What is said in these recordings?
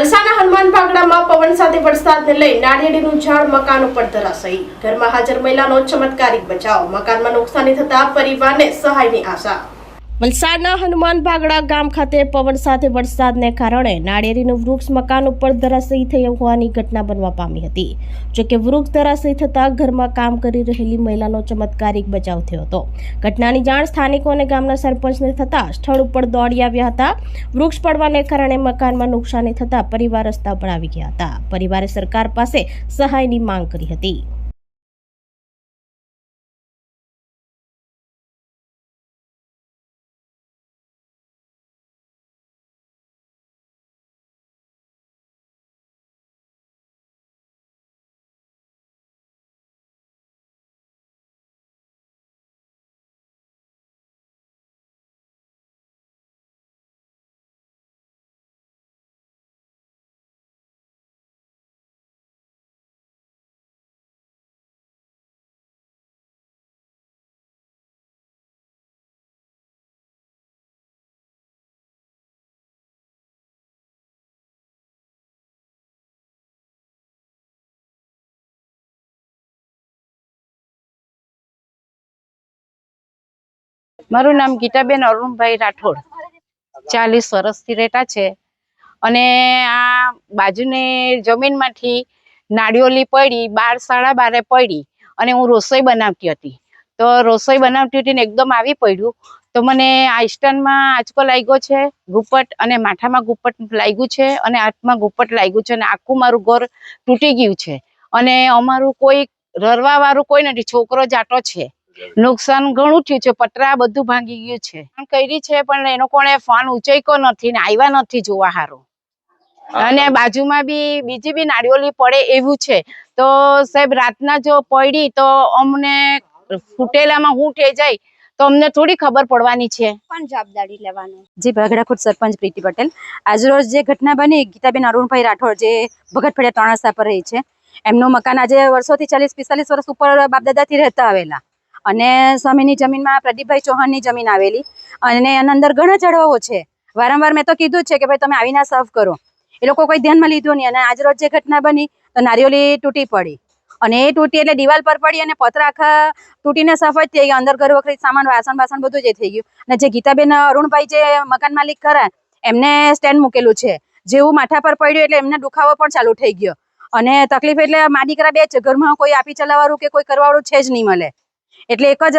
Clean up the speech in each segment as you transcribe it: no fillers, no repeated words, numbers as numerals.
વલસાડના હનુમાન ભાગડામાં પવન સાથે વરસાદને લઈ નાળિયેરીનું ઝાડ મકાન ઉપર ધરાશાયી. ઘરમાં હાજર મહિલાનો ચમત્કારિક બચાવ. મકાનમાં નુકસાની થતા પરિવારને સહાયની આશા. વલસાડના હનુમાન ભાગડા ગામ ખાતે પવન સાથે વરસાદને કારણે નાળિયેરીનું વૃક્ષ મકાન ઉપર ધરાશાયી થઈ હોવાની ઘટના બનવા પામી હતી. જોકે વૃક્ષ ધરાશાયી થતાં ઘરમાં કામ કરી રહેલી મહિલાનો ચમત્કારિક બચાવ થયો હતો. ઘટનાની જાણ સ્થાનિકો અને ગામના સરપંચને થતાં સ્થળ ઉપર દોડી આવ્યા હતા. વૃક્ષ પડવાને કારણે મકાનમાં નુકસાની થતાં પરિવાર રસ્તા પર આવી ગયા હતા. પરિવારે સરકાર પાસે સહાયની માંગ કરી હતી. મારું નામ ગીતાબેન અરુણભાઈ રાઠોડ 40 વર્ષથી રહેતા છે અને આ બાજુની જમીનમાંથી નાળિયેરી પડી 12:30 પડી અને હું રસોઈ બનાવતી હતી. તો રસોઈ બનાવતી હતી ને એકદમ આવી પડ્યું તો મને આ સ્ટનમાં આંચકો લાગ્યો છે, ગુપ્પટ અને માથામાં ગુપ્પટ લાગ્યું છે અને હાથમાં ગુપ્પટ લાગ્યું છે અને આખું મારું ઘર તૂટી ગયું છે અને અમારું કોઈ રરવા વાળું કોઈ નથી, છોકરો જાટો છે. નુકસાન ઘણું થયું છે, પતરા બધું ભાંગી ગયું છે. કરી છે પણ એનો કોણે ફોન ઉંચક્યો નથી ને આવ્યા નથી જોવા હારું. અને બાજુમાં બી બીજી બી નાળિયેરી પડે એવું છે. તો સાહેબ રાતના જો પડી તો અમને ફૂટેલામાં હું થઈ જાય તો અમને થોડી ખબર પડવાની છે. પણ જવાબદારી લેવાનું. જી ભાગડા ખુદ સરપંચ પ્રીતિ પટેલ. આજરોજ જે ઘટના બની, ગીતાબેન અરુણભાઈ રાઠોડ જે ભગતફળિયા 3 રસ્તા પર રહી છે, એમનું મકાન આજે વર્ષોથી 40-45 વર્ષ ઉપર બાપદાદાથી રહેતા આવેલા અને સ્વામીની જમીનમાં પ્રદીપભાઈ ચૌહાણની જમીન આવેલી અને એના અંદર ઘણા ઝાડવાઓ છે. વારંવાર મેં તો કીધું જ છે કે ભાઈ તમે આવીને સાફ કરો. એ લોકો કોઈ ધ્યાનમાં લીધું નહીં અને આજરોજ જે ઘટના બની તો નારિયેળી તૂટી પડી અને એ તૂટી એટલે દિવાલ પર પડી અને પતરા આખા તૂટીને સાફ જ થઈ ગયા. અંદર ઘર વખરી સામાન વાસણ બધું જ થઈ ગયું. અને જે ગીતાબેન અરુણભાઈ જે મકાન માલિક ખરા એમને સ્ટેન્ડ મૂકેલું છે, જેવું માથા પર પડ્યું એટલે એમને દુખાવો પણ ચાલુ થઈ ગયો અને તકલીફ એટલે મા દીકરા બે જ, ઘરમાં કોઈ આપી ચલાવવાનું કે કોઈ કરવાવાળું છે જ નહીં મળે. એટલે એક જ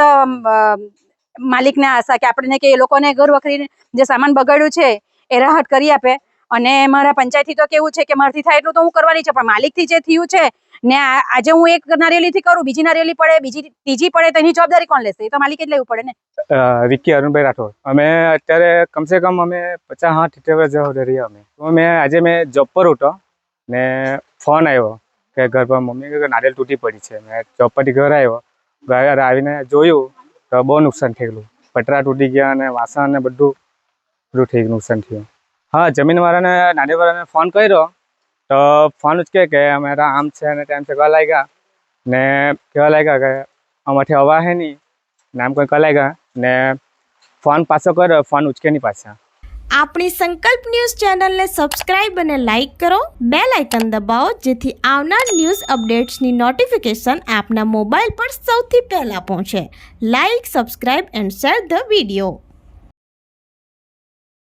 માલિકને આશા કે આપણને કે એ લોકોને ઘર વખરી જે સામાન બગાડ્યું છે એ રાહત કરી આપે. અને મારા પંચાયતથી તો કેવું છે કે મારથી થાય એટલું તો હું કરવાની છે, પણ માલિકથી જે થયું છે ને આજે હું એક નારિયેલીથી કરું, બીજી નારિયેલી પડે, બીજી ત્રીજી પડે તો એની જવાબદારી કોણ લેશે? એ તો માલિકે જ લેવું પડે ને. વિક્કી અરુણભાઈ રાઠોડ. અમે અત્યારે કમસે કમ અમે 50-60 વર્ષ જેવા રહ્યા. અમે આજે મેં જોબ પર હતો ને ફોન આવ્યો કે ઘર પર મમ્મી કે નારિયેળ તૂટી પડી છે. મેં જોબ પરથી ઘર આવ્યો, ઘર આવીને જોયું તો બહુ નુકસાન થઈ ગયું. પતરા તૂટી ગયા અને વાસણ ને બધું થઈ ગયું, નુકસાન થયું. હા, જમીનવાળાને નારિયેળવાળાને ફોન કર્યો તો ફોન ઉચકે કે અમારા આમ છે અને તેમ છે, કહેવા લાગ્યા ને કહેવા લાગ્યા કે અમારથી હવા હે નહીં ને આમ કોઈ કહેવા લાગ્યા ને ફોન પાછો કર્યો, ફોન ઉચકે નહીં પાછા. આપણી સંકલ્પ ન્યૂઝ ચેનલને સબસ્ક્રાઇબ અને લાઇક કરો, બેલ આઇકન દબાવો જેથી આવનાર ન્યૂઝ અપડેટ્સની નોટિફિકેશન આપના મોબાઈલ પર સૌથી પહેલા પહોંચે. Like, subscribe and share the video.